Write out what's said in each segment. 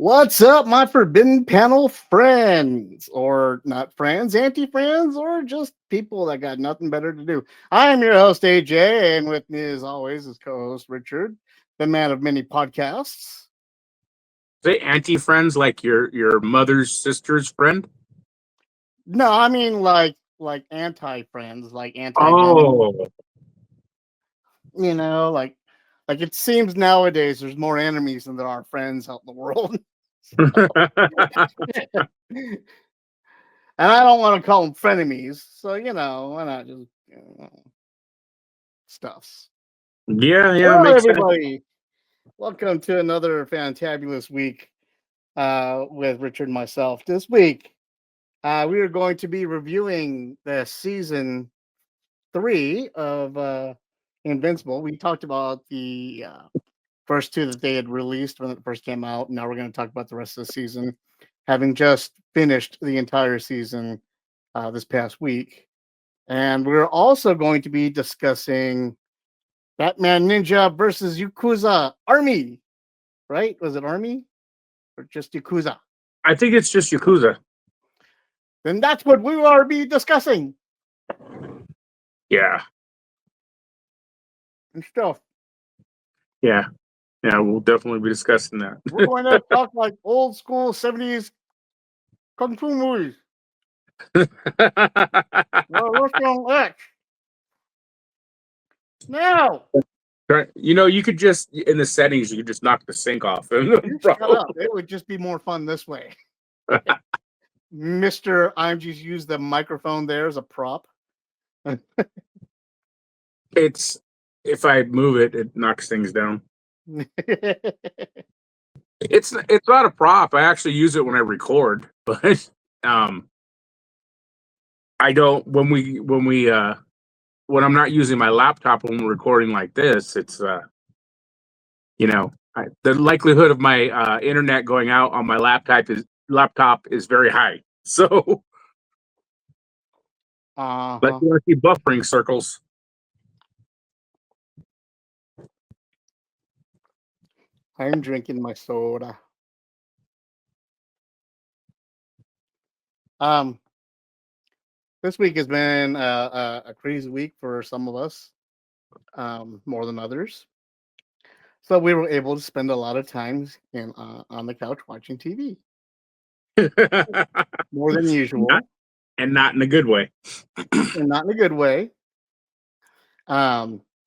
What's up, my forbidden panel friends, or not friends, anti-friends, or just people that got nothing better to do? I am your host, AJ, and with me, as always, is co-host Richard, the man of many podcasts. Say anti-friends like your mother's sister's friend? No, I mean like anti-friends, like anti-venom. Oh. Like it seems nowadays there's more enemies than there are friends out in the world. And I don't want to call them frenemies, so why not just stuffs. Yeah, Hello, makes sense. everybody. Welcome to another fantabulous week with Richard and myself. This week, we are going to be reviewing the season 3 of Invincible. We talked about the first two that they had released when it first came out. Now we're going to talk about the rest of the season, having just finished the entire season this past week. And we're also going to be discussing Batman Ninja versus Yakuza Army. Right? Was it Army or just Yakuza? I think it's just Yakuza. Then that's what we will be discussing. Yeah. And stuff. Yeah, we'll definitely be discussing that. We're going to talk like old school 70s kung fu movies. What's on X? Now. You could just, in the settings, you could just knock the sink off. Shut up. It would just be more fun this way. Mr. I'm just use the microphone there as a prop. It's, if I move it, it knocks things down. It's not a prop. I actually use it when I record, but I don't when I'm not using my laptop when we're recording like this. It's the likelihood of my internet going out on my laptop is very high. So let's see buffering circles. I'm drinking my soda. This week has been a crazy week for some of us, more than others. So we were able to spend a lot of time on the couch watching TV. More than usual. Not in a good way. And not in a good way. I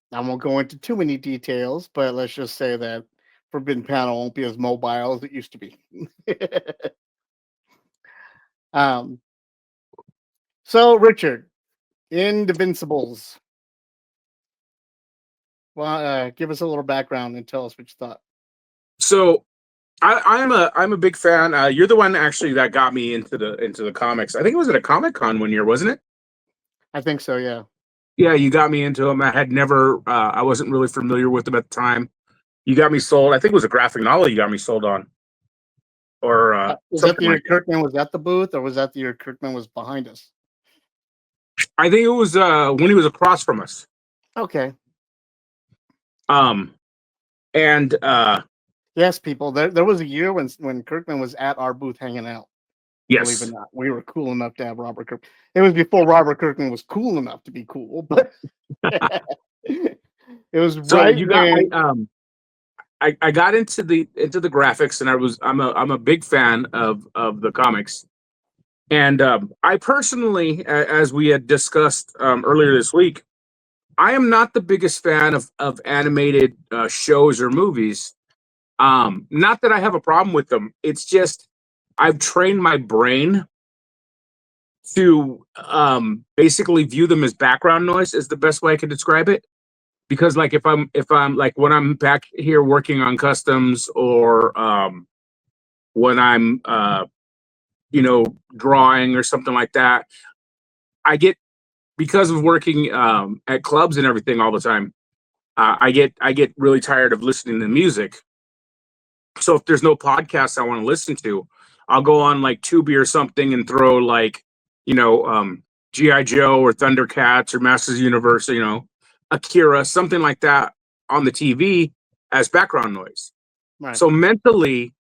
won't go into too many details, but let's just say that Forbidden Panel won't be as mobile as it used to be. So Richard, Invincibles. Well, give us a little background and tell us what you thought. So, I'm a big fan. You're the one actually that got me into the comics. I think it was at a Comic-Con one year, wasn't it? I think so. Yeah. Yeah, you got me into them. I had never. I wasn't really familiar with them at the time. You got me sold. I think it was a graphic novel you got me sold on. Or was that the year Kirkman was at the booth, or was that the year Kirkman was behind us? I think it was when he was across from us. Okay. And yes, people. There was a year when Kirkman was at our booth hanging out. Yes. Believe it or not, we were cool enough to have Robert Kirkman. It was before Robert Kirkman was cool enough to be cool, but it was so right. You got I got into the graphics, and I'm a big fan of the comics. And I personally, as we had discussed earlier this week, I am not the biggest fan of animated shows or movies. Not that I have a problem with them. It's just I've trained my brain to basically view them as background noise, is the best way I can describe it. Because like if I'm like when I'm back here working on customs, or when I'm drawing or something like that, I get, because of working at clubs and everything all the time, I get really tired of listening to music. So if there's no podcast I want to listen to, I'll go on like Tubi or something and throw like G.I. Joe or Thundercats or Masters Universe, Akira, something like that on the TV as background noise. Right. So mentally,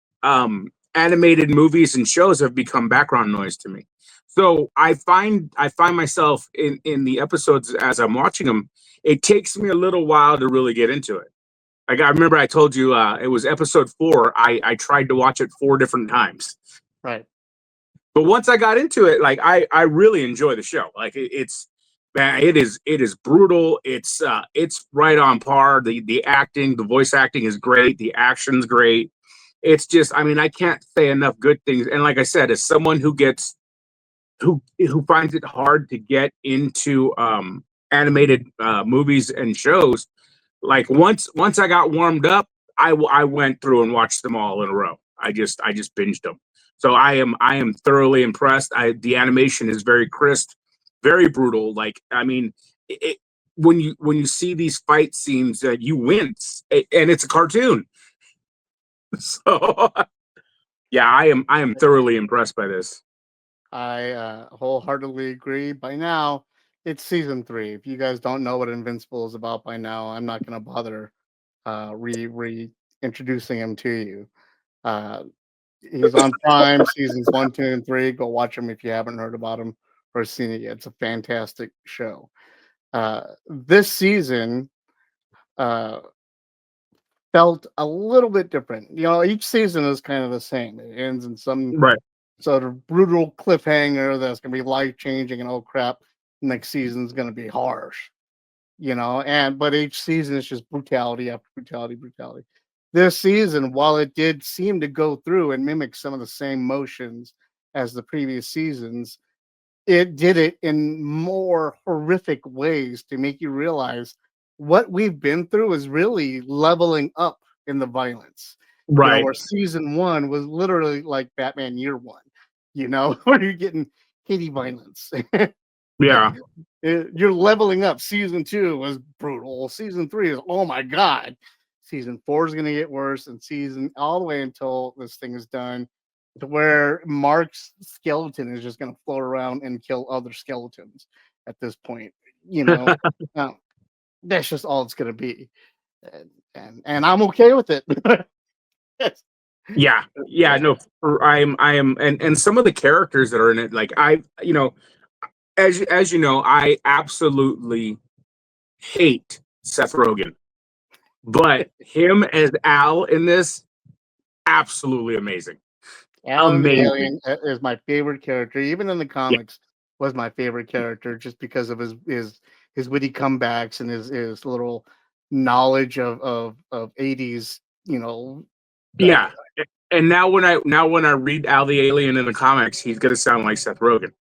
animated movies and shows have become background noise to me. So I find myself in the episodes as I'm watching them. It takes me a little while to really get into it. Like I remember I told you it was episode 4. I tried to watch it 4 different times. Right. But once I got into it, like I really enjoy the show. Like it's man, it is brutal. It's right on par. The acting, the voice acting is great. The action's great. It's just, I mean, I can't say enough good things. And like I said, as someone who finds it hard to get into animated movies and shows, like once I got warmed up, I went through and watched them all in a row. I just binged them. So I am thoroughly impressed. The animation is very crisp, very brutal. Like I mean, when you see these fight scenes, you wince, and it's a cartoon. So yeah, I am thoroughly impressed by this. I wholeheartedly agree. By now, it's season 3. If you guys don't know what Invincible is about by now, I'm not going to bother reintroducing him to you. Uh, he's on Prime, seasons 1, 2, and 3. Go watch him if you haven't heard about him or seen it yet. It's a fantastic show. This season uh, felt a little bit different. You know, each season is kind of the same. It ends in some Right. sort of brutal cliffhanger that's going to be life changing, and oh crap, next season's going to be harsh. You know, and but each season is just brutality after brutality, brutality. This season, while it did seem to go through and mimic some of the same motions as the previous seasons, it did it in more horrific ways to make you realize what we've been through is really leveling up in the violence. You know, Right. where season 1 was literally like Batman Year 1, you know, where you're getting kitty violence. Yeah. You're leveling up. Season 2 was brutal. Season 3 is, oh my god. Season 4 is going to get worse, and season all the way until this thing is done, to where Mark's skeleton is just going to float around and kill other skeletons at this point. You know, uh, that's just all it's going to be, and I'm okay with it. Yes. Yeah, yeah, Yeah, no, I am, and some of the characters that are in it, like as you know, I absolutely hate Seth Rogen, but him as Al in this, absolutely amazing, Alan the amazing. Alien is my favorite character, even in the Yeah, comics. Was my favorite character just because of his witty comebacks and his little knowledge of 80s, you know. Uh, yeah. And now when I read Al the Alien in the comics, he's gonna sound like Seth Rogen.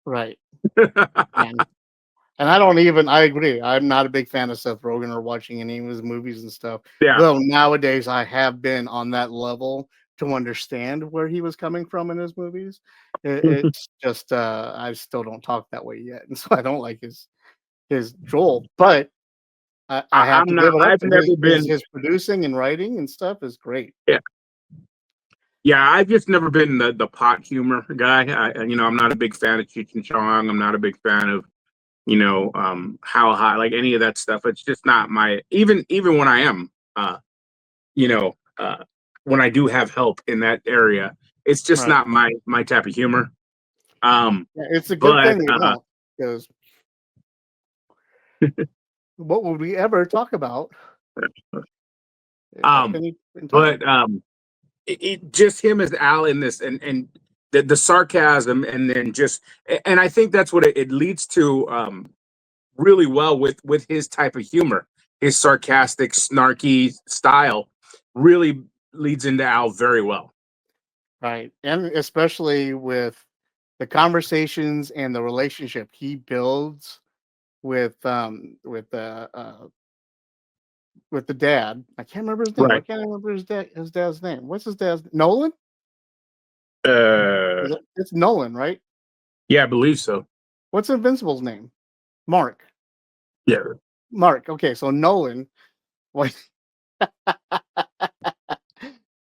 right. And I don't even I agree. I'm not a big fan of Seth Rogen or watching any of his movies and stuff. Yeah, Though nowadays I have been on that level to understand where he was coming from in his movies. It's just I still don't talk that way yet, and so I don't like his Joel. But I have I'm to not. give it up. I've never been. His producing and writing and stuff is great. Yeah, yeah. I've just never been the pot humor guy. I'm not a big fan of Cheech and Chong. I'm not a big fan of how high, like any of that stuff. It's just not my, even when I am you know when I do have help in that area, it's just Right. not my type of humor. Yeah, it's a good But thing we don't, because what would we ever talk about at um any time? but it just him as Al in this, and the sarcasm, and then just, and I think that's what it leads to really well with his type of humor. His sarcastic, snarky style really leads into Al very well. Right. And especially with the conversations and the relationship he builds with the dad. I can't remember his name. Why Right. can't I remember his dad's name? What's his dad's Nolan? Uh, It's Nolan, right? yeah, I believe so. What's Invincible's name? Mark. Yeah. Mark. Okay, so Nolan. Like,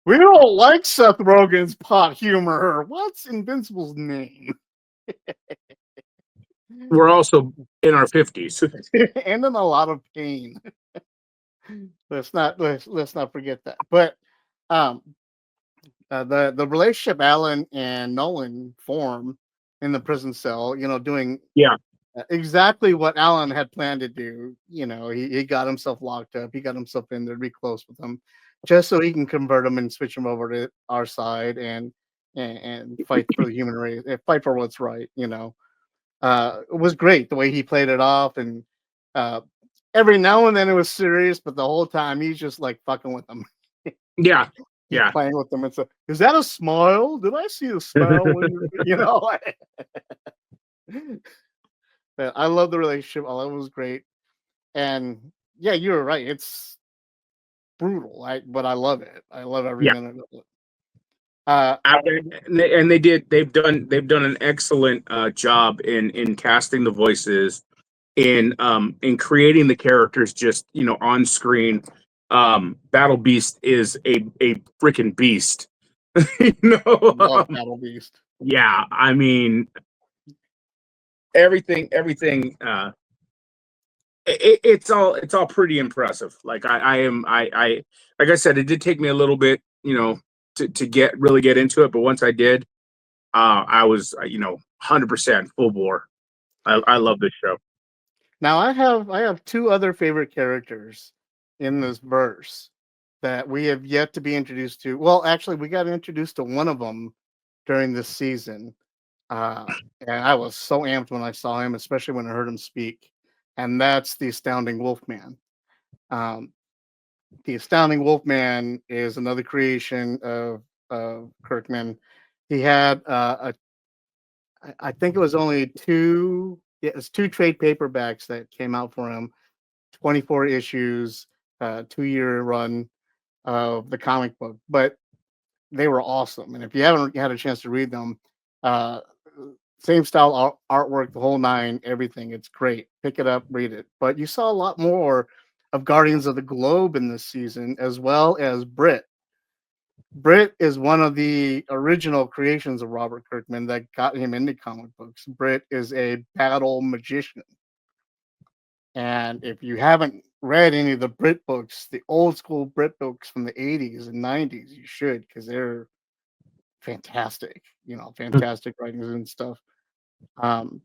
we don't like Seth Rogen's pot humor. What's Invincible's name? We're also in our 50s. And in a lot of pain. Let's not forget that. But um the relationship Alan and Nolan form in the prison cell, doing Yeah, exactly what Alan had planned to do. He got himself locked up. He got himself in there to be close with him, just so he can convert him and switch him over to our side and fight for the human race, fight for what's right. It was great the way he played it off, and uh, every now and then it was serious, but the whole time he's just like fucking with them. yeah, He's yeah. playing with them and so, is that a smile? Did I see a smile when But I love the relationship. I love it was great. And yeah, you were right. It's brutal. But I love it. I love every Yeah. minute of it. Uh, They've done an excellent job in casting the voices, in creating the characters just on screen. Battle Beast is a freaking beast. you know love um, Battle Beast. yeah, I mean, everything it's all pretty impressive. Like I like I said, it did take me a little bit, to get into it, but once I did, I was 100% full bore. I love this show. Now I have two other favorite characters in this verse that we have yet to be introduced to. Well, actually, we got introduced to one of them during this season. Uh, and I was so amped when I saw him, especially when I heard him speak. And that's the Astounding Wolfman. Um, the Astounding Wolfman is another creation of Kirkman. He had I think it was only two. Yeah, it's two trade paperbacks that came out for him. 24 issues, 2-year run of the comic book, but they were awesome. And if you haven't had a chance to read them, uh, same style artwork, the whole nine, everything. It's great. Pick it up, read it. But you saw a lot more of Guardians of the Globe in this season, as well as Brit. Brit is one of the original creations of Robert Kirkman that got him into comic books. Brit is a battle magician. And if you haven't read any of the Brit books, the old school Brit books from the 80s and 90s, you should, because they're fantastic, fantastic writings and stuff. Um,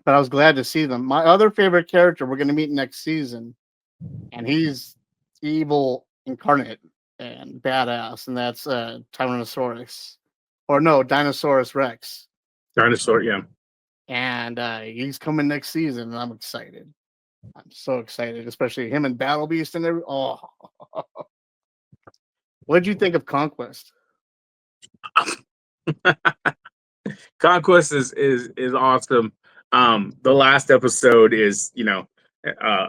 but I was glad to see them. My other favorite character we're going to meet next season, and he's evil incarnate and badass, and that's Tyrannosaurus, or no, Dinosaurus Rex, Dinosaur, yeah. and he's coming next season, and I'm excited. I'm so excited, especially him and Battle Beast and every. Oh, what did you think of Conquest? Conquest is awesome. The last episode is, uh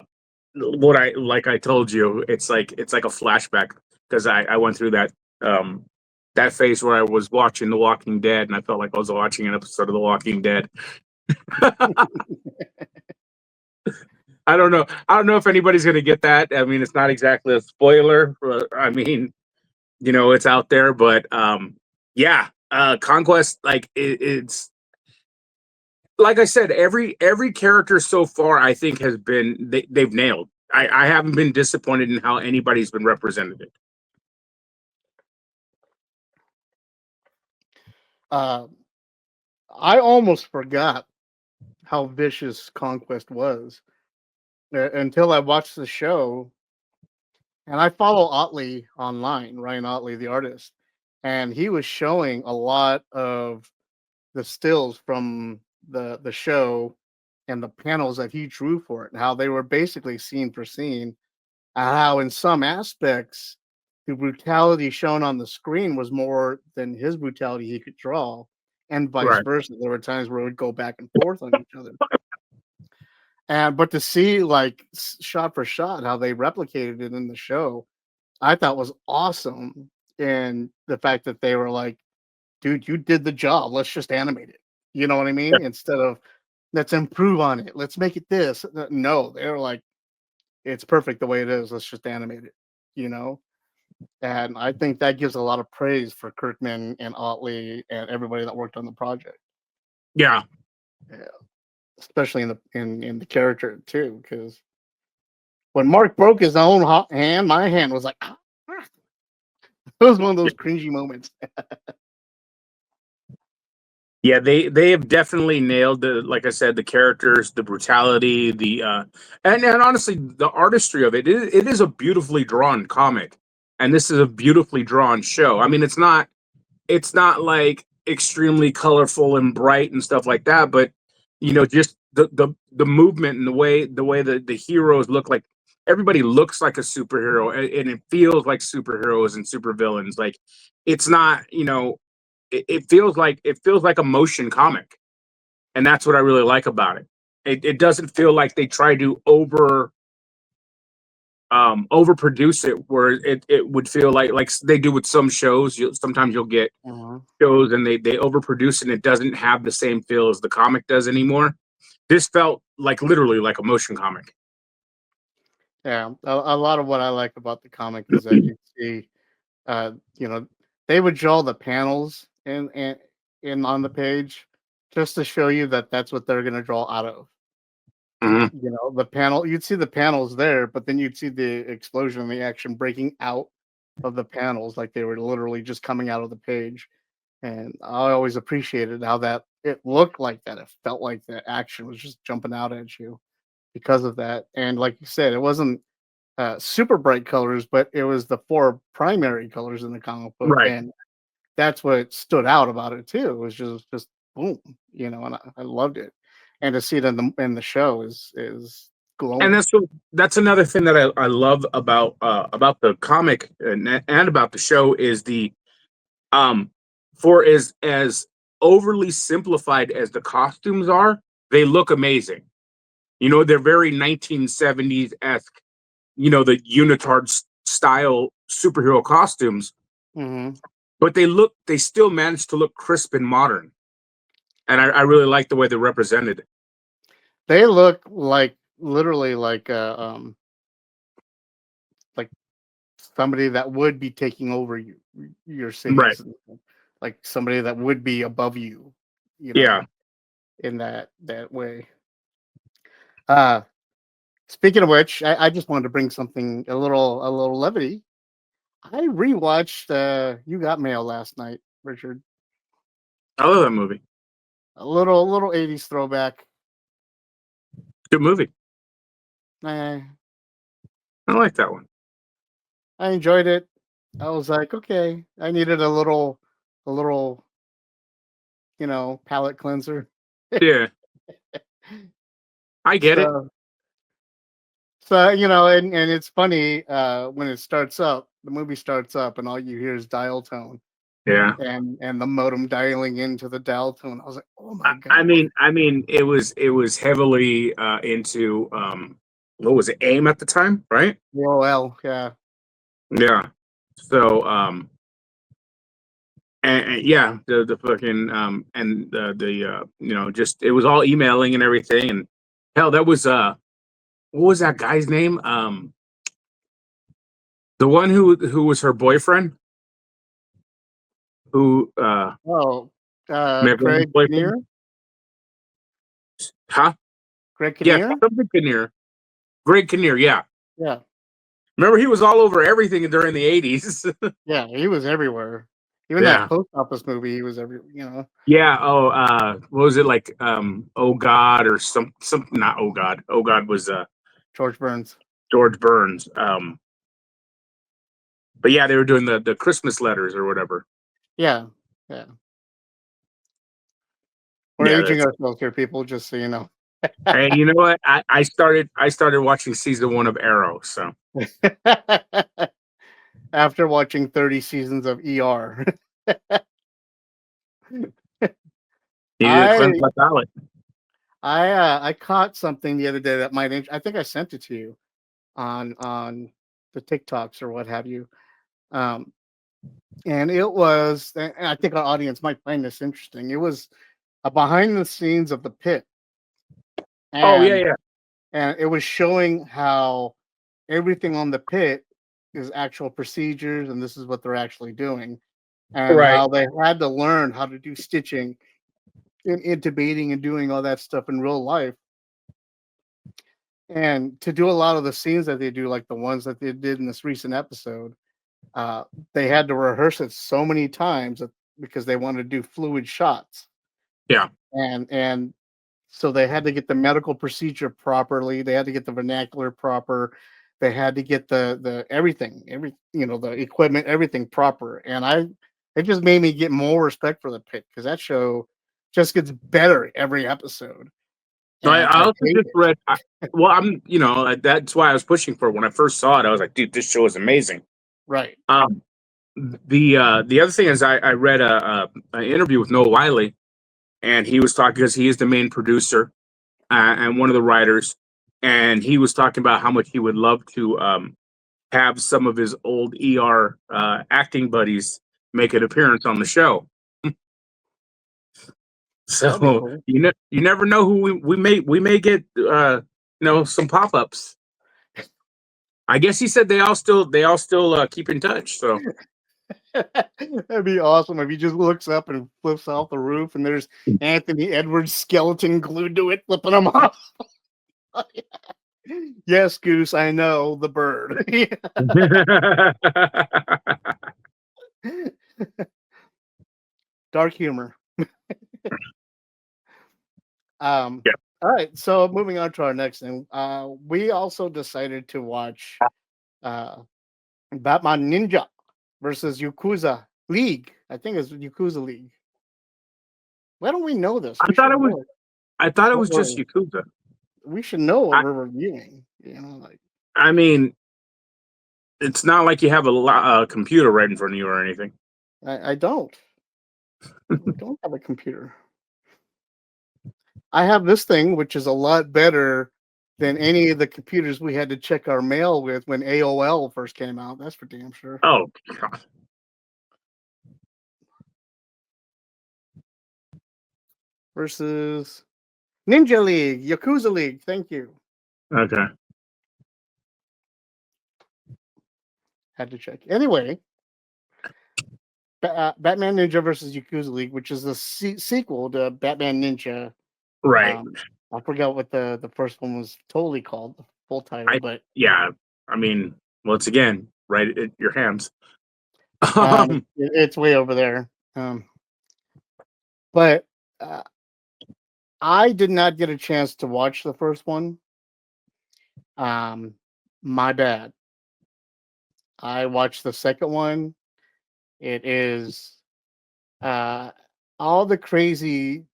what I told you, it's like a flashback, because I went through that phase where I was watching The Walking Dead, and I felt like I was watching an episode of The Walking Dead. I don't know if anybody's gonna get that. I mean, it's not exactly a spoiler. I mean, it's out there, but yeah, Conquest, like it's like I said, every character so far, I think, has been they've nailed. I haven't been disappointed in how anybody's been represented. Uh, I almost forgot how vicious Conquest was until I watched the show. And I follow Otley online, Ryan Otley, the artist, and he was showing a lot of the stills from the show and the panels that he drew for it, and how they were basically scene for scene, and how in some aspects the brutality shown on the screen was more than his brutality he could draw, and vice Right. versa. There were times where it would go back and forth on each other. And but to see like shot for shot how they replicated it in the show, I thought was awesome. And the fact that they were like, dude, you did the job. Let's just animate it. You know what I mean? Instead of let's improve on it. Let's make it this. No, they're like, it's perfect the way it is. Let's just animate it, you know? And I think that gives a lot of praise for Kirkman and Otley and everybody that worked on the project. Yeah. Yeah. Especially in the character too, because when Mark broke his own hand, my hand was like, ah. was one of those cringy moments. Yeah, they have definitely nailed the, like I said, the characters, the brutality, the and honestly the artistry of it. It is a beautifully drawn comic, and this is a beautifully drawn show. I mean, it's not like extremely colorful and bright and stuff like that, but just the movement and the way the heroes look, like everybody looks like a superhero, and it feels like superheroes and supervillains. Like it's not, it feels like a motion comic, and that's what I really like about it. It doesn't feel like they try to overproduce it, where it would feel like they do with some shows. Sometimes you'll get Mhm. shows and they overproduce it, and it doesn't have the same feel as the comic does anymore. This felt like literally like a motion comic. Yeah, a lot of what I like about the comic is that you see, you know, they would draw the panels in on the page just to show you that that's what they're going to draw out of. Mhm. The panel, you'd see the panels there, but then you'd see the explosion and the action breaking out of the panels like they were literally just coming out of the page. And I always appreciated how that it looked like that. It felt like the action was just jumping out at you because of that. And like you said, it wasn't super bright colors, but it was the four primary colors in the comic book, Right. and that's what stood out about it too. It was just boom, and I loved it. And to see it in the show is And glowing. that's another thing that I love about the comic, and about the show is the um for as overly simplified as the costumes are, they look amazing. They're very 1970s esque. The unitard style superhero costumes, Hmm. but they still manage to look crisp and modern. And I really like the way they're represented. They look like literally like somebody that would be taking over your Right. cities, and like somebody that would be above you, you Yeah. know, in that way. Uh Speaking of which, I just wanted to bring something a little levity. I rewatched You Got Mail last night, Richard. I love that movie. A little 80s throwback. Good movie. Eh, I like that one. I enjoyed it. I was like, okay, I needed a little, palate cleanser. Yeah, I get it. So and it's funny, when the movie starts up and all you hear is dial tone Yeah. and the modem dialing into the dial tone. I was like, "Oh I, my I god." mean, I mean, it was heavily into what was it, AIM at the time, right? Well, yeah. Yeah. So and yeah, the fucking and the just it was all emailing and everything, and hell, that was what was that guy's name? The one who was her boyfriend, who Oh, Meglin's Greg boyfriend, Kinnear? huh? Greg Yeah, Kinnear? something Kinnear, Greg Kinnear. Yeah, Yeah. remember he was all over everything during the '80s. Yeah, he was everywhere. Even that Yeah, Post Office movie, he was yeah. Oh, what was it like? Oh God, or some not Oh God. Oh God was George Burns. George Burns. But yeah, they were doing the Christmas letters or whatever. Yeah, yeah. We're Yeah, aging that's. ourselves here, people, just so you know. Hey, you know what? I started watching season 1 of Arrow. So After watching 30 seasons of ER. needed to cleanse I my palate. I caught something the other day that I think I sent it to you on the TikToks or what have you. Um, and it was, and I think our audience might find this interesting. It was a behind the scenes of the pit, Oh yeah, and yeah. it was showing how everything on the pit is actual procedures, and this is what they're actually doing, and Right. how they had to learn how to do stitching and intubating and doing all that stuff in real life. And to do a lot of the scenes that they do, like the ones that they did in this recent episode, they had to rehearse it so many times because they wanted to do fluid shots, Yeah. and so they had to get the medical procedure properly. They had to get the vernacular proper. They had to get the everything, the equipment, everything proper. And it just made me get more respect for the pit because that show just gets better every episode. No, And I I also hate just it. read. Well, that's why I was pushing for it. When I first saw it, I was like, dude, this show is amazing. Right. Um, the other thing is, I read an interview with Noah Wiley, and he was talking because he is the main producer and one of the writers, and he was talking about how much he would love to have some of his old ER acting buddies make an appearance on the show. That'd be So cool. you never know who we may get some pop ups. I guess he said they all still keep in touch. So That'd be awesome if he just looks up and flips off the roof and there's Anthony Edwards' skeleton glued to it, flipping him off. Yes, Goose, I know the bird. Dark humor. Um, yeah, all right, so moving on to our next thing. We also decided to watch uh Batman Ninja versus Yakuza League. I think it's Yakuza League. Why don't we know this? I We thought should it was know it. I thought it What was just we're Yakuza. we should know what I we're reviewing. Like I mean, it's not like you have a computer right in front of you or anything. I don't. I don't have a computer. I have this thing, which is a lot better than any of the computers we had to check our mail with when AOL first came out. That's for damn sure. Oh, God. Versus Ninja League, Yakuza League. Thank you. Okay. Had to check. Anyway, Batman Ninja versus Yakuza League, which is the sequel to Batman Ninja. Right. Um, I forgot what the first one was totally called, the full title, I but Yeah. I mean, once again, right at your hands. Um, it's way over there. But uh, I did not get a chance to watch the first one. My bad. I watched the second one. It is uh, all the crazy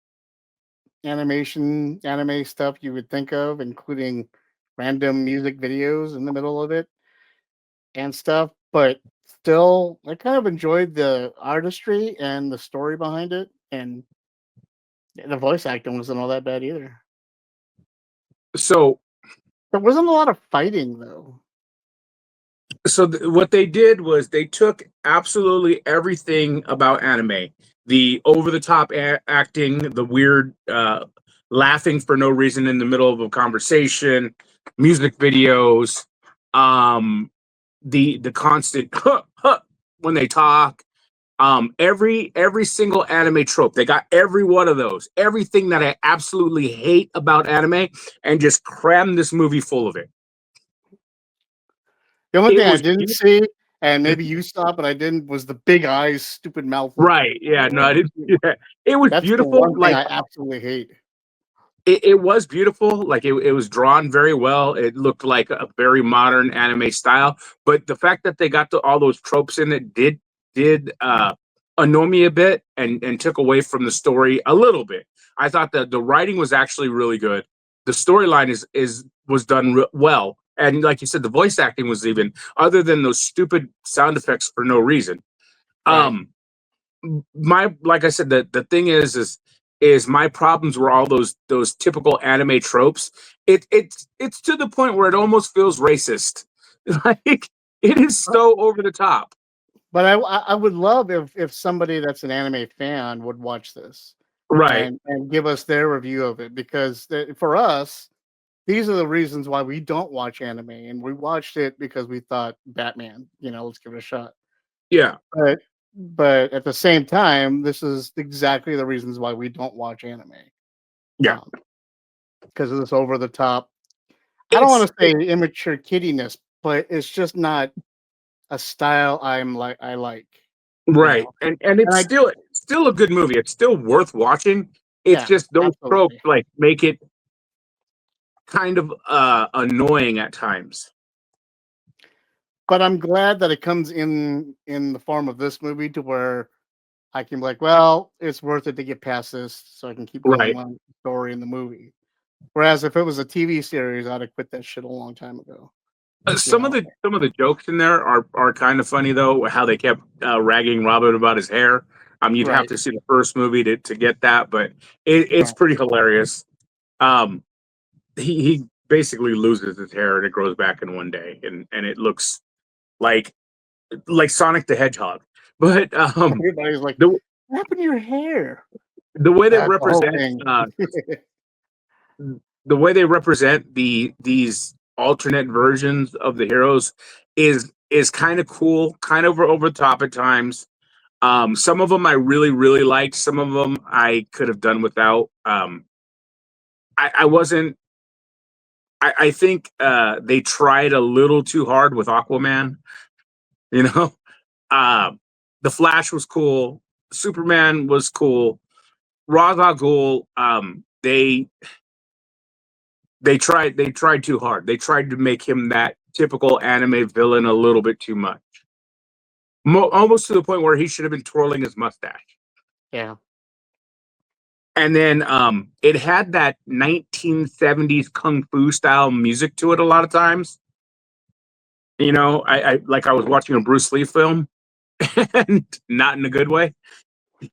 anime stuff you would think of, including random music videos in the middle of it and stuff. But still, I kind of enjoyed the artistry and the story behind it, and the voice acting wasn't all that bad either. so There wasn't a lot of fighting though. what they did was they took absolutely everything about anime, the over the top acting, the weird laughing for no reason in the middle of a conversation, music videos, um the constant when they talk, every single anime trope. They got every one of those, everything that I absolutely hate about anime, and just crammed this movie full of it. The only It thing I was didn't see, and maybe you saw, but I didn't, was the big eyes, stupid mouth looking. right. Yeah, no, I didn't see that. It was That's the beautiful. one thing Like I absolutely hate. it was beautiful. Like it was drawn very well. It looked like a very modern anime style. But the fact that they got all those tropes in it did annoy me a bit and took away from the story a little bit. I thought that the writing was actually really good. The storyline was done well, and like you said, the voice acting was even, other than those stupid sound effects for no reason. Right. Um, my like I said, the thing is my problems were all those typical anime tropes. It's to the point where it almost feels racist. Like it is so over the top. But I would love if somebody that's an anime fan would watch this Right. and give us their review of it because for us, these are the reasons why we don't watch anime, and we watched it because we thought Batman. Let's give it a shot. Yeah. But at the same time, this is exactly the reasons why we don't watch anime. Yeah. Because of this over the top. I don't It's want to say immature kiddiness, but it's just not. a style I like. Right. And And it's I still a good movie. It's still worth watching. It's yeah, just those tropes absolutely. like make it kind of annoying at times. But I'm glad that it comes in the form of this movie to where I can be like, well, it's worth it to get past this so I can keep going Right. on with the story in the movie. Whereas if it was a TV series, I'd have quit that shit a long time ago. You know, Some of the jokes in there are kind of funny though. How they kept ragging Robin about his hair. You'd have right, to see the first movie to get that, but it's right. pretty hilarious. Um, he basically loses his hair and it grows back in one day, and it looks like Sonic the Hedgehog. But Everybody's like, the what happened to your hair? the way they That's the whole represent thing. the way they represent these alternate versions of the heroes is kind of cool, kind of over the top at times. Some of them I really liked. Some of them I could have done without. I wasn't. I think they tried a little too hard with Aquaman. You know, uh, the Flash was cool. Superman was cool. Ra's al Ghul. They tried too hard. They tried to make him that typical anime villain a little bit too much. Almost to the point where he should have been twirling his mustache. Yeah. And then it had that 1970s kung fu style music to it a lot of times. You know, I like I was watching a Bruce Lee film and not in a good way,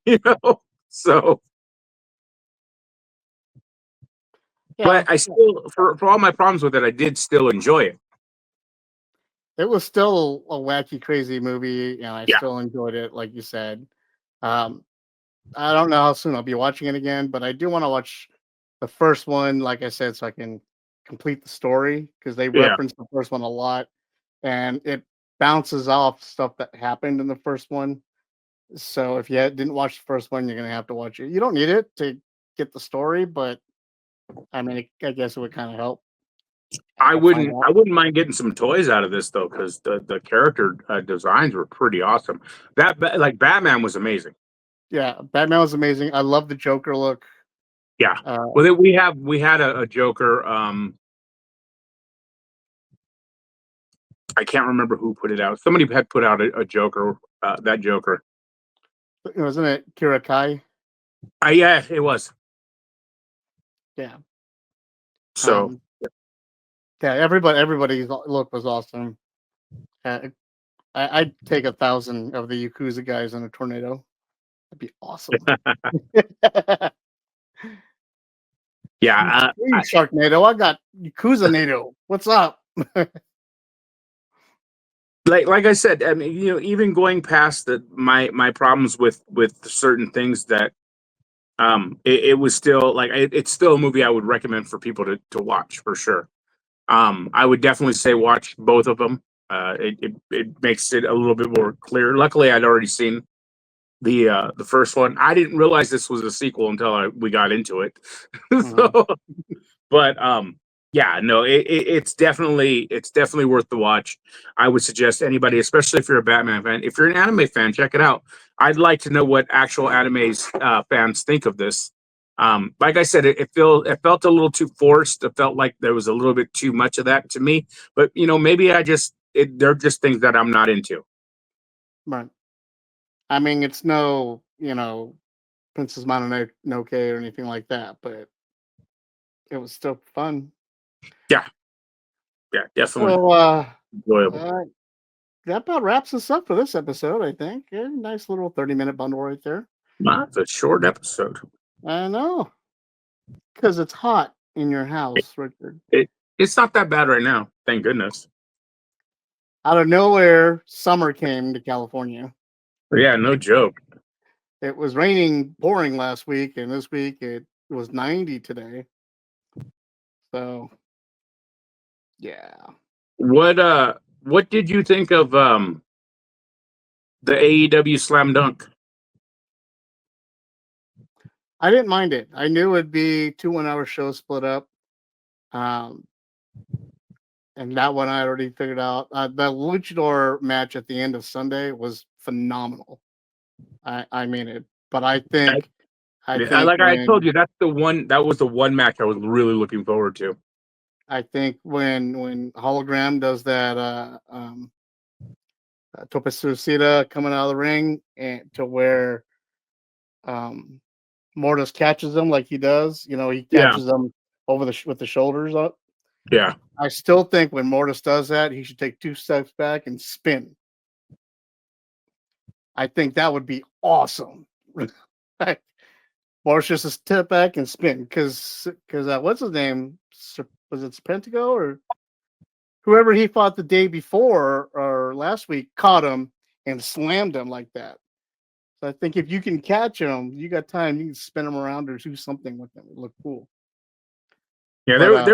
you know. So, Yeah. but I still for all my problems with it, I did still enjoy it. It was still a wacky, crazy movie, and I Yeah. still enjoyed it, like you said. Um, I don't know how soon I'll be watching it again, but I do want to watch the first one, like I said, so I can complete the story because they Yeah. reference the first one a lot, and it bounces off stuff that happened in the first one. So if you didn't watch the first one, you're gonna have to watch it. You don't need it to get the story, but I mean, I guess it would kind of help find out. I wouldn't mind getting some toys out of this though, because the character designs were pretty awesome. Like Batman was amazing. Yeah, Batman was amazing. I love the Joker look. Yeah. Uh, Well, we had a Joker. I can't remember who put it out. Somebody had put out a Joker. That Joker. wasn't it Kira Kai? Yeah, it was. Yeah. So Um, yeah, everybody's look was awesome. Uh, I'd take 1,000 of the Yakuza guys in a tornado. That'd be awesome. yeah, Hey, Sharknado, I got Yakuza NATO. What's up? like I said, I mean, you know, even going past my problems with certain things that it was still like it's still a movie I would recommend for people to watch for sure. I would definitely say watch both of them. It makes it a little bit more clear. Luckily, I'd already seen the first one. I didn't realize this was a sequel until we got into it. Mhm. So, but yeah, no, it's definitely worth the watch. I would suggest anybody, especially if you're a Batman fan, if you're an anime fan, check it out. I'd like to know what actual anime's fans think of this. Like I said, it felt a little too forced. It felt like there was a little bit too much of that to me. But you know, maybe they're just things that I'm not into. Right. I mean, it's no, Princess Mononoke or anything like that, but it was still fun. Yeah, yeah, definitely So, enjoyable. uh, that about wraps us up for this episode, I think. Yeah, nice little 30-minute bundle right there. It's a short episode. I know, because it's hot in your house, Richard. It it's not that bad right now, thank goodness. Out of nowhere, summer came to California. Yeah, no joke. It was raining, pouring last week, and this week it was 90 today. So, yeah. What did you think of the AEW Slam Dunk? I didn't mind it. I knew it'd be 2 1-hour shows split up. Um, and that one I already figured out. The luchador match at the end of Sunday was phenomenal. I mean it, but I think Like I told you, that's the one. That was the one match I was really looking forward to. when Hologram does that Tope Suicida coming out of the ring and to where Mortis catches him like he does, he Yeah, catches them over with the shoulders up. yeah, I still think when Mortis does that, he should take 2 steps back and spin. I think that would be awesome. Mortis just a step back and spin because what's his name? Was it Serpentico or whoever he fought the day before or last week caught him and slammed him like that. So I think if you can catch him, you got time. You can spin him around or do something with him. It look cool. yeah. But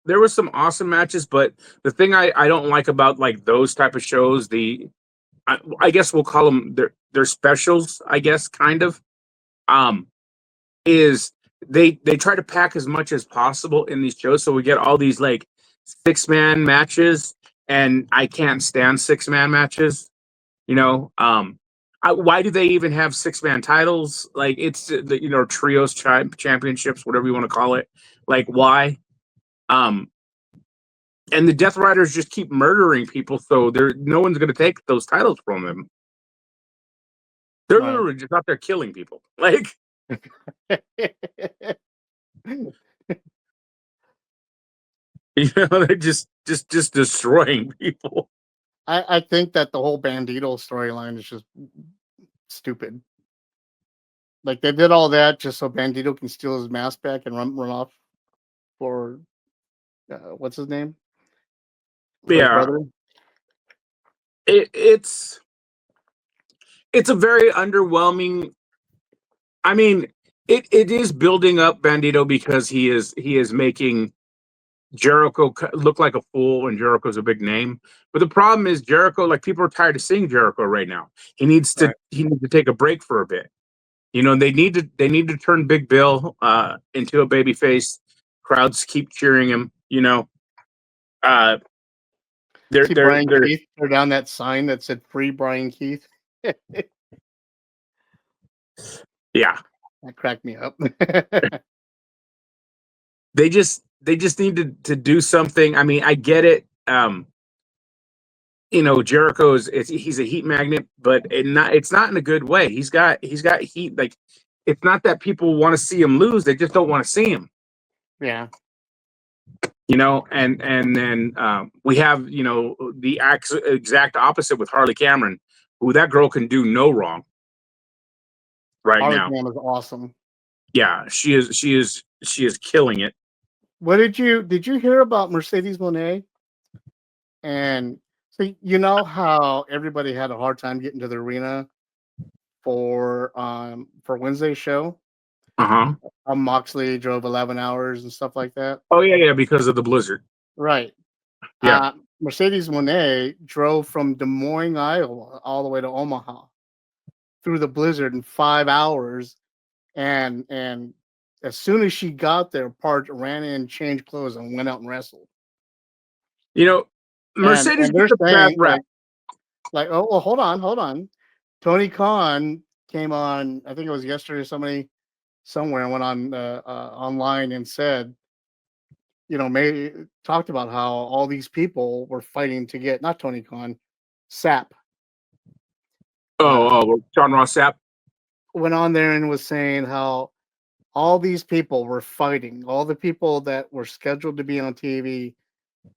There was some awesome matches, but the thing I don't like about like those type of shows, I guess we'll call them their specials. I guess kind of um is they try to pack as much as possible in these shows, so we get all these like 6-man matches, and I can't stand 6-man matches. You know, why do they even have 6-man titles? Like it's the trios championships, whatever you want to call it. Like why? Um, and the Death Riders just keep murdering people, so no one's going to take those titles from them. They're right. literally just out there killing people. Like they're just destroying people. I think that the whole Bandito storyline is just stupid. Like they did all that just so Bandito can steal his mask back and run off for what's his name for his Yeah, brother. it's a very underwhelming. I mean, it is building up Bandito because he is making Jericho look like a fool, and Jericho's a big name. But the problem is Jericho, like people are tired of seeing Jericho right now. Right. He needs to take a break for a bit. They need to turn Big Bill into a babyface. Crowds keep cheering him. Uh, See Brian they're Keith tear down that sign that said "Free Brian Keith." yeah. That cracked me up. They just need to do something. I mean, I get it. He's a heat magnet, but it's not in a good way. He's got heat. Like it's not that people want to see him lose; they just don't want to see him. Yeah. And then we have the exact opposite with Harley Cameron, who that girl can do no wrong right Harley now. Quinn is awesome. Yeah, she is killing it. What did you hear about Mercedes Moné? And so you know how everybody had a hard time getting to the arena for Wednesday's show? Uh-huh. Moxley drove 11 hours and stuff like that. Oh yeah, because of the blizzard. Right. Yeah. Mercedes Moné drove from Des Moines, Iowa, all the way to Omaha through the blizzard in 5 hours, and as soon as she got there, Park ran in, changed clothes, and went out and wrestled. Mercedes And they're gets a bad saying rap. oh well, hold on. Tony Khan came on. I think it was yesterday. Somebody somewhere went on online and said, talked about how all these people were fighting to get not Tony Khan, Sap. John Ross Sapp. Went on there and was saying how all these people were fighting. All the people that were scheduled to be on TV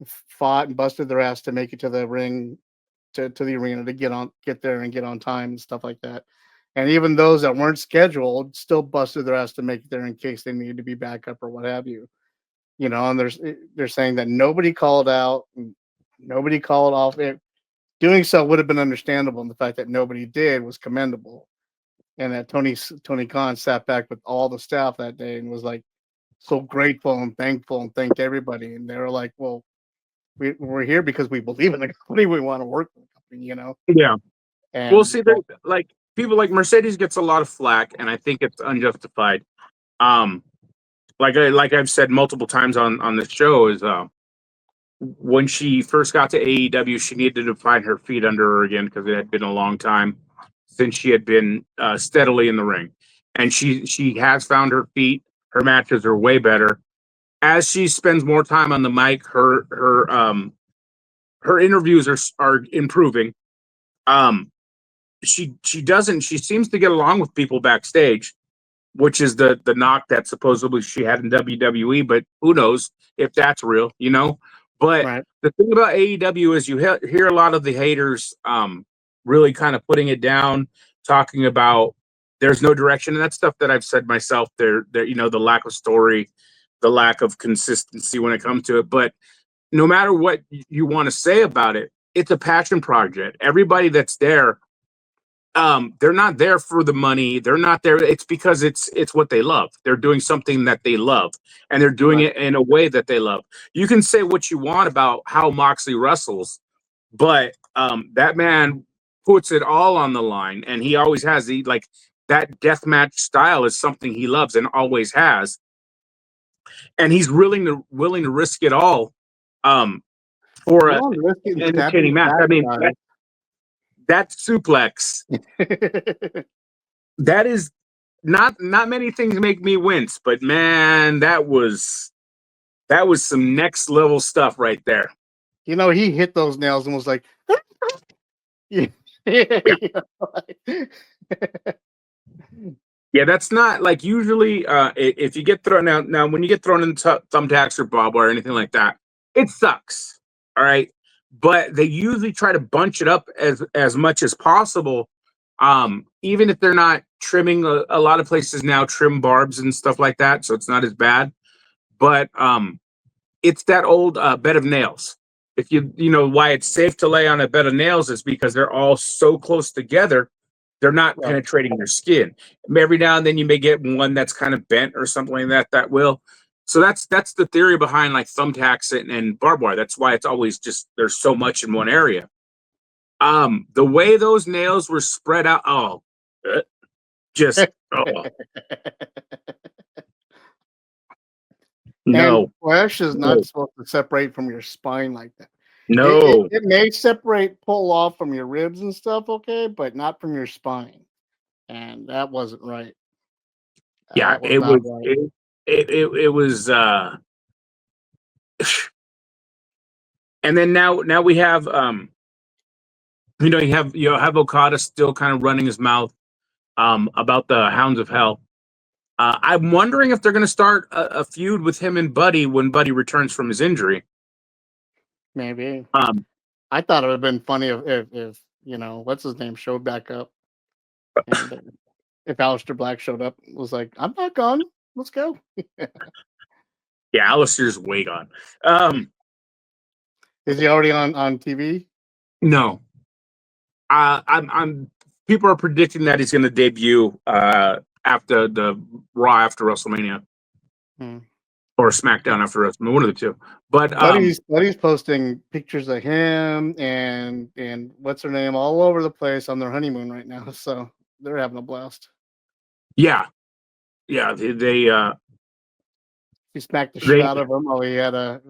fought and busted their ass to make it to the ring, to the arena to get there and get on time and stuff like that. And even those that weren't scheduled still busted their ass to make it there in case they needed to be backup or what have you. And they're saying that nobody called out, nobody called off. Doing so would have been understandable, and the fact that nobody did was commendable. And that Tony Khan sat back with all the staff that day and was like so grateful and thankful and thanked everybody. And they were like, "Well, we're here because we believe in the company. We want to work with the company, Yeah. And We'll see. Like people like Mercedes gets a lot of flack, and I think it's unjustified. Like I've said multiple times on this show is when she first got to AEW, she needed to find her feet under her again because it had been a long time since she had been steadily in the ring, and she has found her feet. Her matches are way better as she spends more time on the mic. Her interviews are improving. Um, she seems to get along with people backstage, which is the knock that supposedly she had in WWE, but who knows if that's real, you know? But Right. the thing about AEW is you hear a lot of the haters really kind of putting it down, talking about there's no direction, and that's stuff that I've said myself. There, you know, the lack of story, the lack of consistency when it comes to it. But no matter what you want to say about it, it's a passion project. Everybody that's there, they're not there for the money. They're not there. It's because it's what they love. They're doing something that they love, and they're doing Right. it in a way that they love. You can say what you want about how Moxley wrestles, but that man puts it all on the line, and he always has. He like that deathmatch style is something he loves and always has, and he's willing to risk it all for a Well, risking entertaining stabbing match. I fat mean, guys. that suplex, that is not many things make me wince, but man, that was some next level stuff right there. You know, he hit those nails and was like, yeah. Yeah, that's not like usually if you get thrown now when you get thrown in thumbtacks or barbed wire or anything like that, it sucks. All right. But they usually try to bunch it up as much as possible. Even if they're not trimming a lot of places now trim barbs and stuff like that, so it's not as bad. But it's that old bed of nails. If you know why it's safe to lay on a bed of nails is because they're all so close together, they're not Right. penetrating your skin. Every now and then you may get one that's kind of bent or something like that. That will. So that's the theory behind like thumbtacks and barbed wire. That's why it's always just there's so much in one area. The way those nails were spread out, just oh And no, flesh is not no, supposed to separate from your spine like that. no. It may separate, pull off from your ribs and stuff, okay, but not from your spine. And that wasn't right. Yeah, That was not right. it was and then now we have you have Okada still kind of running his mouth about the Hounds of Hell. I'm wondering if they're going to start a feud with him and Buddy when Buddy returns from his injury. Maybe. Um, I thought it would have been funny if you know, what's his name showed back up, and if Aleister Black showed up, was like, I'm not gone. Let's go. yeah, Alistair's way gone. Um, Is he already on TV? no, I'm people are predicting that he's going to debut after the Raw after WrestleMania. Hmm. Or SmackDown after WrestleMania, one of the two. But Buddy's posting pictures of him and what's her name all over the place on their honeymoon right now. So they're having a blast. yeah, they He smacked the shit they out of him while he had a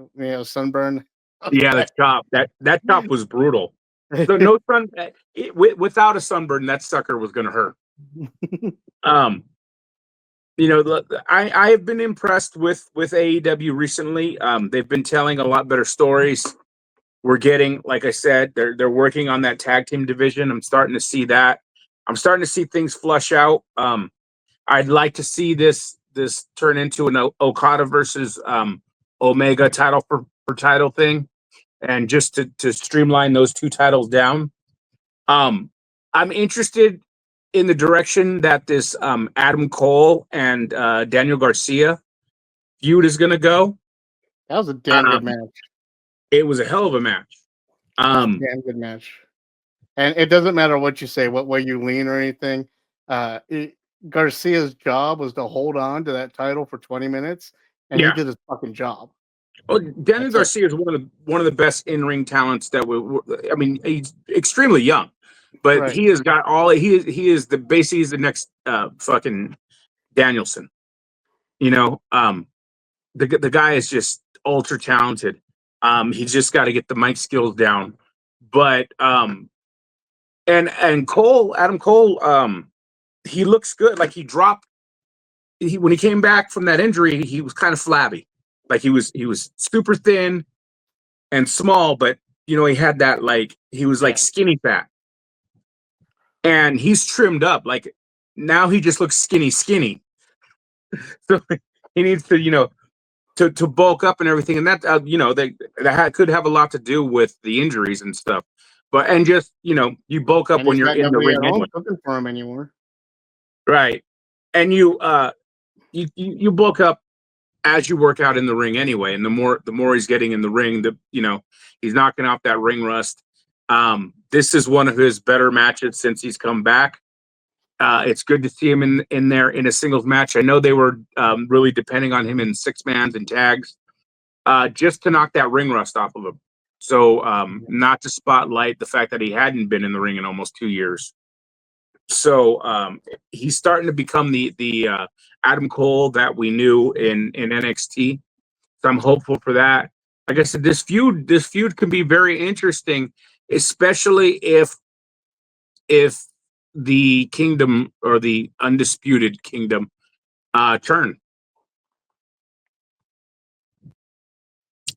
sunburn. yeah, the chop that chop was brutal. So no sun without a sunburn, that sucker was gonna hurt. Um, I have been impressed with AEW recently. They've been telling a lot better stories. We're getting, like I said, they're working on that tag team division. I'm starting to see that. I'm starting to see things flush out. I'd like to see this turn into an Okada versus Omega title for title thing, and just to streamline those two titles down. Um, I'm interested in the direction that this Adam Cole and Daniel Garcia feud is going to go. That was a damn good Um, match. it was a hell of a match. It was a damn good match. And it doesn't matter what you say, what way you lean or anything. Uh, it, Garcia's job was to hold on to that title for 20 minutes, and he Yeah. did his fucking job. Well, Daniel That's it. Garcia is one of the best in ring talents that I mean, he's extremely young, but Right. he has got all. He is the basically he's the next fucking Danielson. You know, the guy is just ultra talented. He's just got to get the mic skills down. But and Cole, Adam Cole, he looks good. Like he dropped when he came back from that injury, he was kind of flabby. Like he was super thin and small, but he had that like he was like skinny fat. And he's trimmed up. Like now he just looks skinny. So he needs to, to bulk up and everything. And that could have a lot to do with the injuries and stuff. But and just you bulk up And when he's you're got in the nobody ring at home anyway. cooking for him anymore. Right. And you bulk up as you work out in the ring anyway. And the more he's getting in the ring, he's knocking off that ring rust. This is one of his better matches since he's come back. It's good to see him in there in a singles match. I know they were really depending on him in 6-mans and tags, just to knock that ring rust off of him. So not to spotlight the fact that he hadn't been in the ring in almost 2 years. So he's starting to become the Adam Cole that we knew in NXT. So I'm hopeful for that. Like I said, this feud can be very interesting, especially if the Kingdom or the Undisputed Kingdom turn.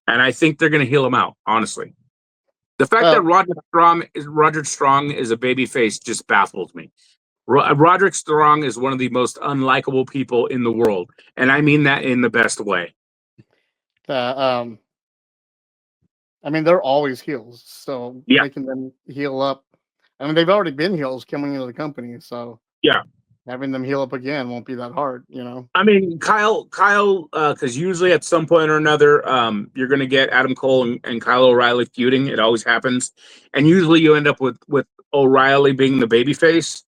And I think they're going to heal him out, honestly. The fact that Roderick Strong is a babyface just baffles me. Roderick Strong is one of the most unlikable people in the world, and I mean that in the best way. I mean, they're always heels, so making them heal up. I mean, they've already been heels coming into the company, so having them heal up again won't be that hard, I mean, Kyle, because usually at some point or another, you're going to get Adam Cole and Kyle O'Reilly feuding. It always happens, and usually you end up with O'Reilly being the babyface,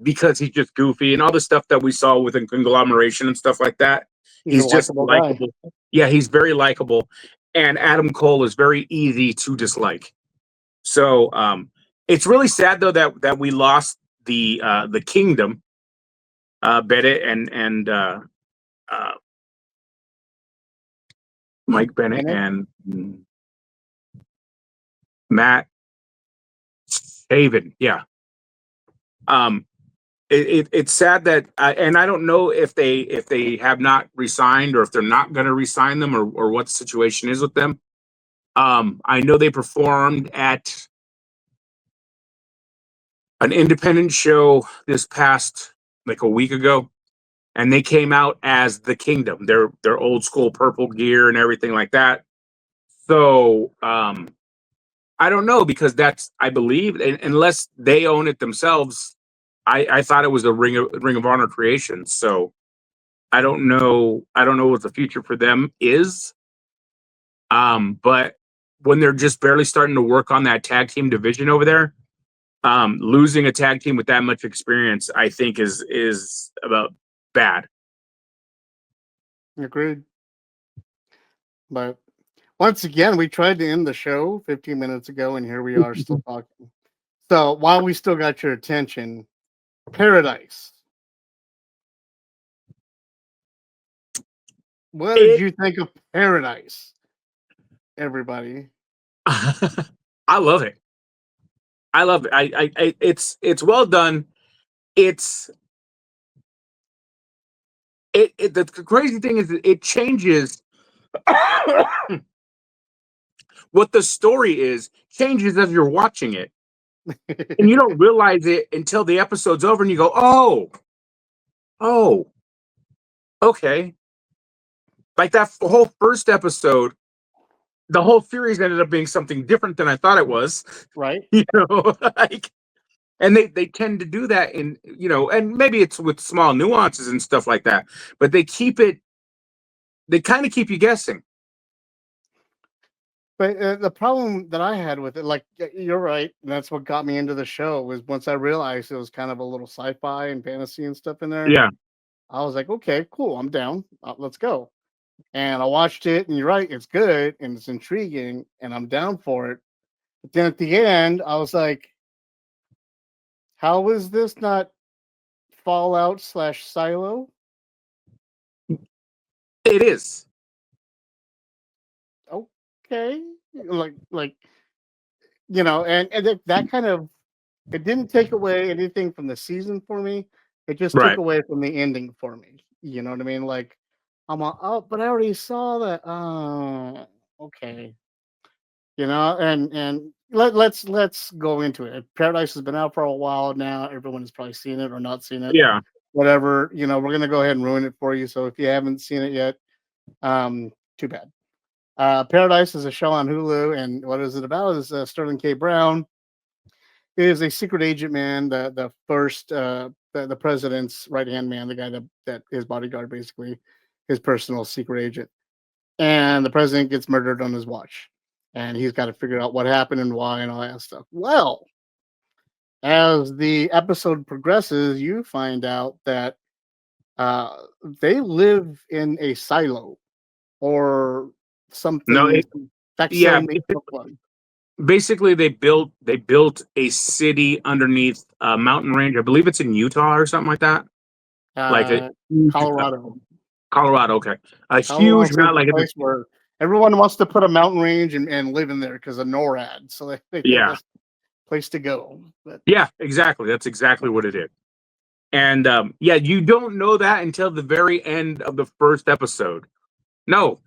because he's just goofy and all the stuff that we saw with conglomeration and stuff like that. He's just likable. Yeah, he's very likable, and Adam Cole is very easy to dislike. So it's really sad though that we lost the Kingdom. Bennett and Mike Bennett and Matt Haven. Yeah. It's sad that, and I don't know if they have not resigned or if they're not going to resign them or what the situation is with them. I know they performed at an independent show this past like a week ago, and they came out as the Kingdom. Their old school purple gear and everything like that. So I don't know, because that's, I believe, unless they own it themselves, I thought it was a Ring of Honor creation. So I don't know what the future for them is. But when they're just barely starting to work on that tag team division over there, losing a tag team with that much experience, I think is about bad. Agreed. But once again, we tried to end the show 15 minutes ago, and here we are still talking. So while we still got your attention, Paradise. What did you think of Paradise, everybody? I love it. I love it. It's well done. The crazy thing is that it changes what the story is, changes as you're watching it. And you don't realize it until the episode's over and you go, oh, okay. Like that whole first episode, the whole series ended up being something different than I thought it was. Right. Like, and they tend to do that in, and maybe it's with small nuances and stuff like that, but they kind of keep you guessing. But the problem that I had with it, like, you're right, and that's what got me into the show, was once I realized it was kind of a little sci-fi and fantasy and stuff in there. Yeah. I was like, okay, cool, I'm down. Let's go. And I watched it, and you're right, it's good and it's intriguing, and I'm down for it. But then at the end, I was like, how is this not Fallout / Silo? It is. Oh, okay, like that kind of it didn't take away anything from the season for me. It just took Right. away from the ending for me. You know what I mean? Like I'm like, oh, but I already saw that. Okay. And let's go into it. Paradise has been out for a while now. Everyone has probably seen it or not seen it. Yeah. Whatever, we're gonna go ahead and ruin it for you. So if you haven't seen it yet, too bad. Paradise is a show on Hulu, and what is it about? Is Sterling K. Brown is a secret agent man, the first the president's right hand man, the guy that his bodyguard, basically his personal secret agent, and the president gets murdered on his watch, and he's got to figure out what happened and why and all that stuff. Well, as the episode progresses, you find out that uh, they live in a silo or No. something Yeah. facsimile of one. Basically, they built a city underneath a mountain range. I believe it's in Utah or something like that. Like a Uh, huge, Colorado. Colorado. Okay, a huge Colorado's mountain. the Like place where everyone wants to put a mountain range and live in there because of NORAD. So they think yeah, that's the place to go. But yeah, exactly. That's exactly what it is. And yeah, you don't know that until the very end of the first episode. No,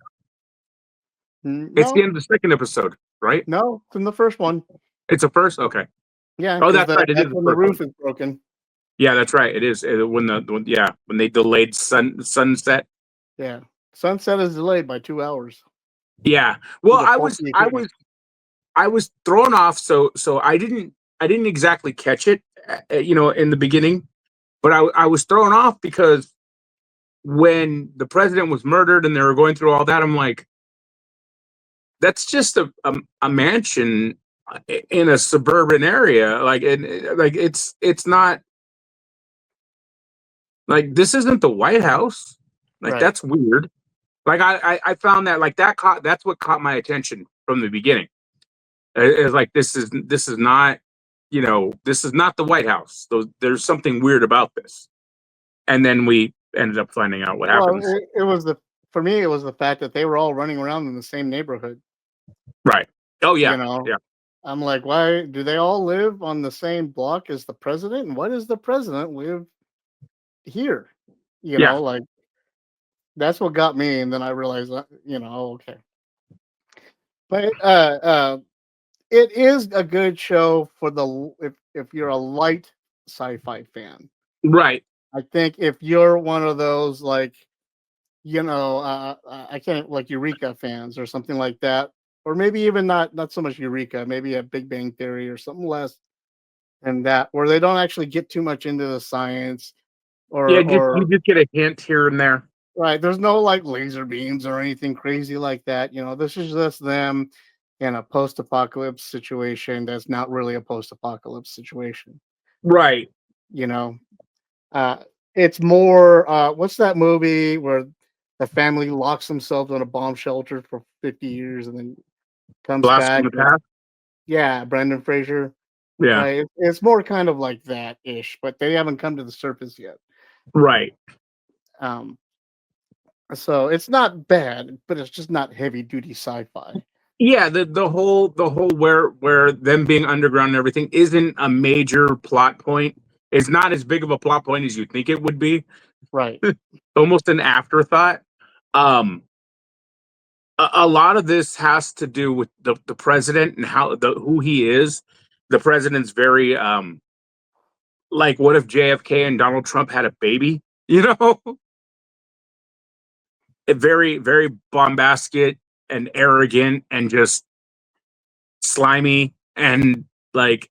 it's the no, end of the second episode, right? no, it's in the first one. It's the first. Okay. Yeah, Oh, because that's right. It is that's the when the first one. roof is broken. Yeah, that's right. It is when when they delayed sunset. Yeah, sunset is delayed by 2 hours Yeah. due Well, to faulty equipment. I was thrown off, so I didn't exactly catch it, in the beginning, but I was thrown off because when the president was murdered and they were going through all that, I'm like, that's just a mansion in a suburban area, like, and like it's not like, this isn't the White House, like, Right, that's weird. Like I found that, like, that's what caught my attention from the beginning. It's like, this is not, this is not the White House. There's something weird about this. And then we ended up finding out what well, happens. it was for me, it was the fact that they were all running around in the same neighborhood. Right. Oh you yeah. know Yeah. I'm like, why do they all live on the same block as the president, and why does the president live here? Yeah. Like, that's what got me, and then I realized, okay. But it is a good show for if you're a light sci-fi fan. Right. I think if you're one of those, like, I can't, like, Eureka fans or something like that, or maybe even not so much Eureka, maybe a Big Bang Theory or something less than that, where they don't actually get too much into the science, Yeah, or just or you just get a hint here and there. right, there's no like laser beams or anything crazy like that. This is just them in a post-apocalypse situation that's not really a post-apocalypse situation. Right. You know, uh, it's more. What's that movie where the family locks themselves in a bomb shelter for 50 years and then comes Blast from back? the past. Yeah, Brendan Fraser. Yeah. Right, it's more kind of like that ish, but they haven't come to the surface yet. Right. Um, so it's not bad, but it's just not heavy duty sci-fi. Yeah, the whole where them being underground and everything isn't a major plot point. It's not as big of a plot point as you think it would be. Right. Almost an afterthought. Um, a lot of this has to do with the president and who he is. The president's very, like, what if JFK and Donald Trump had a baby? Very, very bombastic and arrogant and just slimy, and like,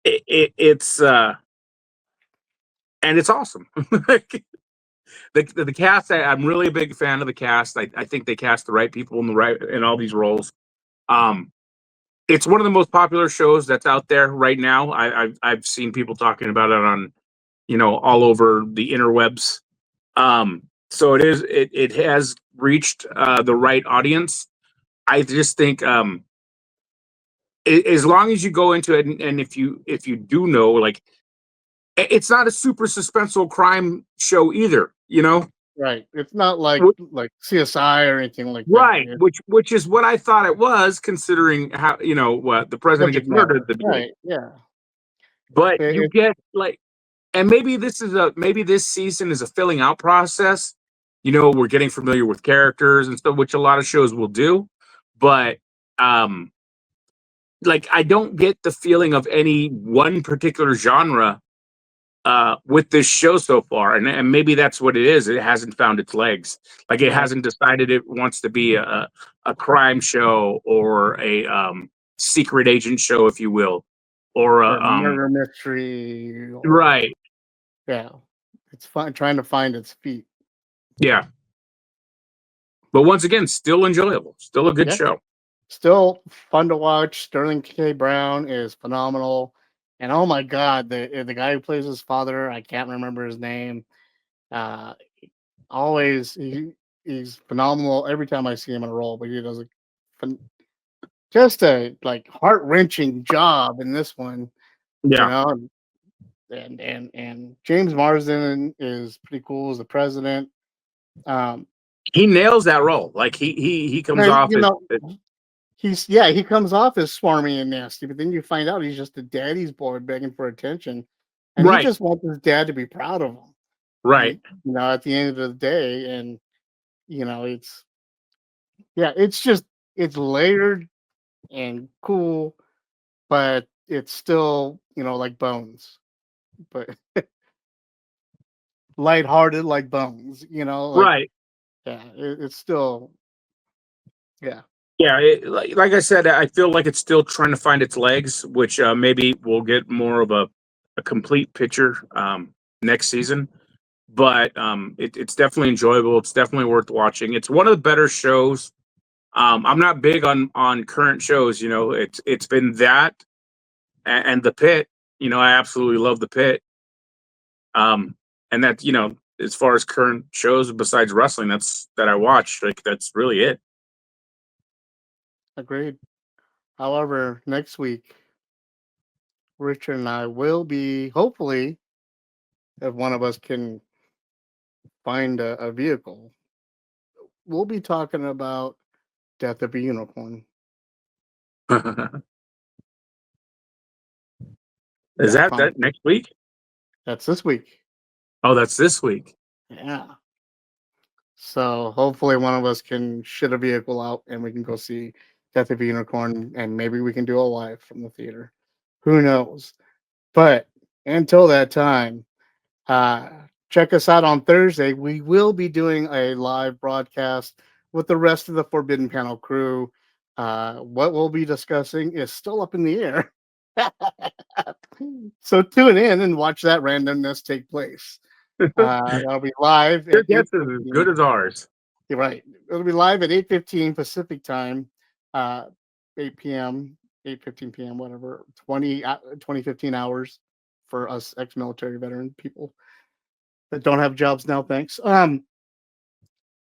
it's and it's awesome. Like, the cast, I'm really a big fan of the cast. I think they cast the right people in all these roles. Um, it's one of the most popular shows that's out there right now. I've seen people talking about it on, all over the interwebs. So it has reached the right audience. I just think, as long as you go into it, and if you do know, like, it's not a super suspenseful crime show either. Right. It's not like Wh- CSI or anything like that. right, It's which is what I thought it was, considering how what the president subject gets murdered at matter. the beginning. Right. Yeah. But you It, get like, and maybe this season is a filling out process. We're getting familiar with characters and stuff, which a lot of shows will do. But um, like, I don't get the feeling of any one particular genre with this show so far, and maybe that's what it is. It hasn't found its legs. Like, it right. hasn't decided it wants to be a crime show, or a secret agent show, if you will, or Or murder mystery or right, yeah. It's fun trying to find its feet. yeah. But once again, still enjoyable, still a good Yeah. show. Still fun to watch. Sterling K. Brown is phenomenal. And oh my god, the guy who plays his father, I can't remember his name. Uh always he's phenomenal every time I see him in a role, but he does phen- just a like heart wrenching job in this one, you Yeah, know. And James Marsden is pretty cool as the president. Um, he nails that role. Like, he comes and off you as, know, he comes off as swarmy and nasty, but then you find out he's just a daddy's boy begging for attention, and he right, just wants his dad to be proud of him. right, And at the end of the day, and it's it's just it's layered and cool, but it's still like Bones, but lighthearted like Bones. Like right. yeah, it's still yeah. Yeah, like I said, I feel like it's still trying to find its legs, which maybe we'll get more of a complete picture next season. But it's definitely enjoyable. It's definitely worth watching. It's one of the better shows. I'm not big on current shows. It's been that, and The Pit. I absolutely love The Pit. Um, and that, as far as current shows besides wrestling, that I watch, like, that's really it. Agreed. However, next week, Richard and I will be, hopefully, if one of us can find a vehicle, we'll be talking about Death of a Unicorn. Is That that comic. next week? That's this week. Oh, that's this week. Yeah. So hopefully one of us can shit a vehicle out and we can go see Death of a Unicorn and maybe we can do a live from the theater. Who knows? But until that time, Uh, check us out on Thursday. We will be doing a live broadcast with the rest of the Forbidden Panel crew. What we'll be discussing is still up in the air. So tune in and watch that randomness take place. That'll be live Your at guess is as 8:15. good as ours. You're right. It'll be live at 8:15 Pacific time, uh, 8 p.m., 8:15 p.m., whatever, 20:15 hours for us ex-military veteran people that don't have jobs now, thanks. And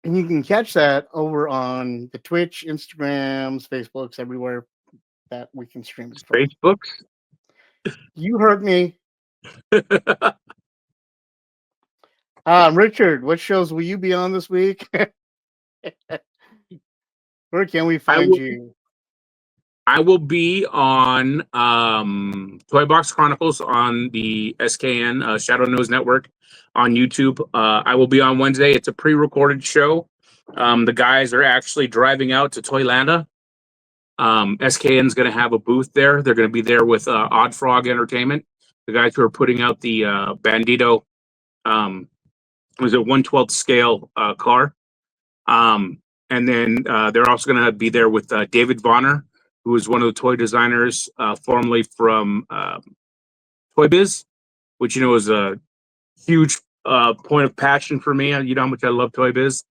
you can catch that over on the Twitch, Instagrams, Facebooks, everywhere that we can stream it from. Facebooks. You heard me. Richard, what shows will you be on this week? Where can we I find will. you? I will be on Toy Box Chronicles on the SKN Shadow Nose Network on YouTube. I will be on Wednesday. It's a pre-recorded show. The guys are actually driving out to Toylanda. SKN's going to have a booth there. They're going to be there with Odd Frog Entertainment, the guys who are putting out the Bandito. Was it 1/12 scale car? And then they're also going to be there with David Bonner, who is one of the toy designers, formerly from Toy Biz, which is a huge point of passion for me. You know how much I love Toy Biz.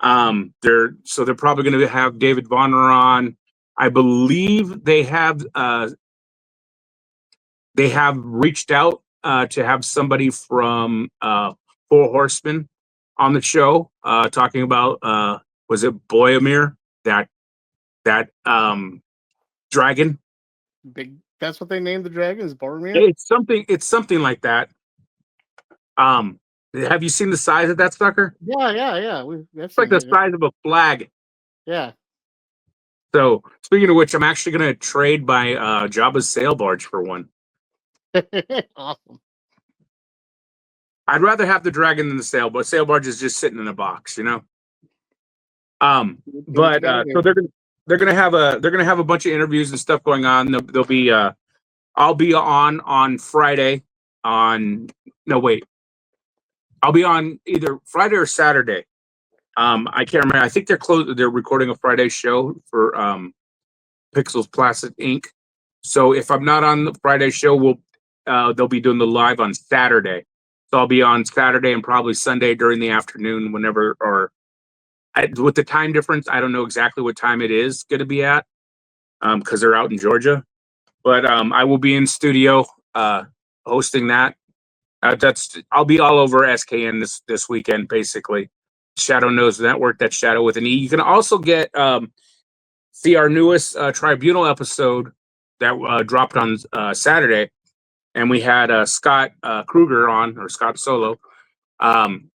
They're probably going to have David Bonner on. I believe they have reached out to have somebody from Four Horsemen on the show, talking about was it Boyamir, that dragon. Big. That's what they named the dragon is Boromir. It's something like that. Have you seen the size of that sucker? Yeah. It's like the size of a flag. Yeah. So, speaking of which, I'm actually going to trade my Jabba's sail barge for one. Awesome. I'd rather have the dragon than the sail, but sail barge is just sitting in a box, you know. But so they're gonna have a bunch of interviews and stuff going on. There'll be I'll be on Friday. No, wait, I'll be on either Friday or Saturday. I can't remember. I think they're closed. They're recording a Friday show for Pixels Plastic Inc. So if I'm not on the Friday show, they'll be doing the live on Saturday. So I'll be on Saturday and probably Sunday during the afternoon, whenever, or with the time difference, I don't know exactly what time it is going to be at, because they're out in Georgia. But I will be in studio hosting that. I'll be all over SKN this weekend, basically. Shadow Knows Network. That's Shadow with an E. You can also see our newest Tribunal episode that dropped on Saturday, and we had Scott Kruger on, or Scott Solo,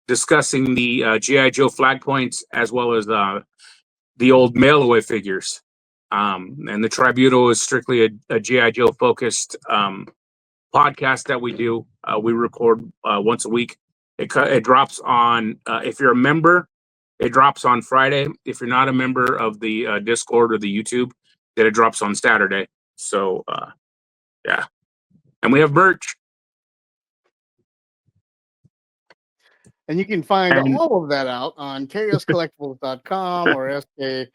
discussing the GI Joe flag points as well as the old mail away figures. And the Tribunal is strictly a GI Joe focused podcast that we do. We record once a week. It drops on, if you're a member, it drops on Friday. If you're not a member of the Discord or the YouTube, then it drops on Saturday. So yeah, and we have merch. And you can find all of that out on chaoscollectibles.com or SK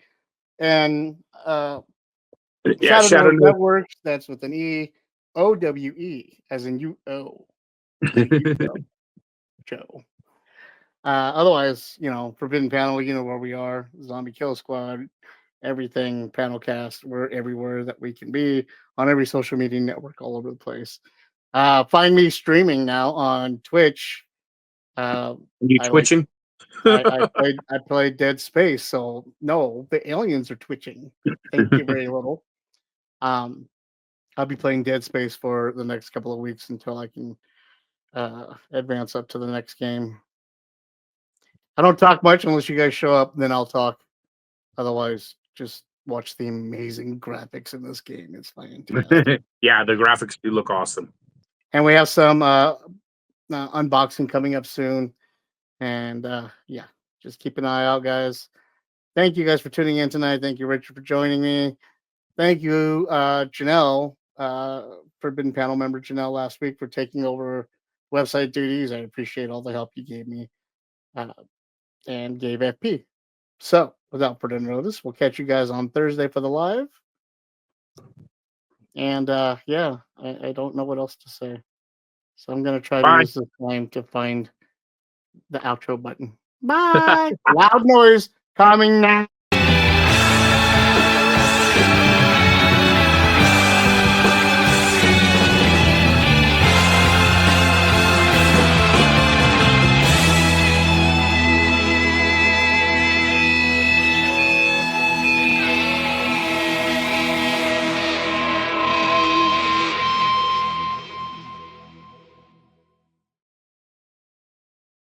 and Shadow Networks. That's with an E, OWE, as in UO. Joe. Otherwise, Forbidden Panel, you know where we are. Zombie Kill Squad, everything, PanelCast. We're everywhere that we can be on every social media network all over the place. Find me streaming now on Twitch. You twitching? I played Dead Space, so no, the aliens are twitching. Thank you very little. I'll be playing Dead Space for the next couple of weeks until I can advance up to the next game. I don't talk much unless you guys show up, then I'll talk. Otherwise, just watch the amazing graphics in this game. It's fantastic. Yeah, the graphics do look awesome. And we have some unboxing coming up soon. And yeah, just keep an eye out, guys. Thank you guys for tuning in tonight. Thank you, Richard, for joining me. Thank you, Janelle, Forbidden Panel member Janelle, last week for taking over website duties. I appreciate all the help you gave me and gave FP. So, without further notice, we'll catch you guys on Thursday for the live. And yeah, I don't know what else to say. So I'm going to try to use this time to find the outro button. Bye. Loud noise coming now.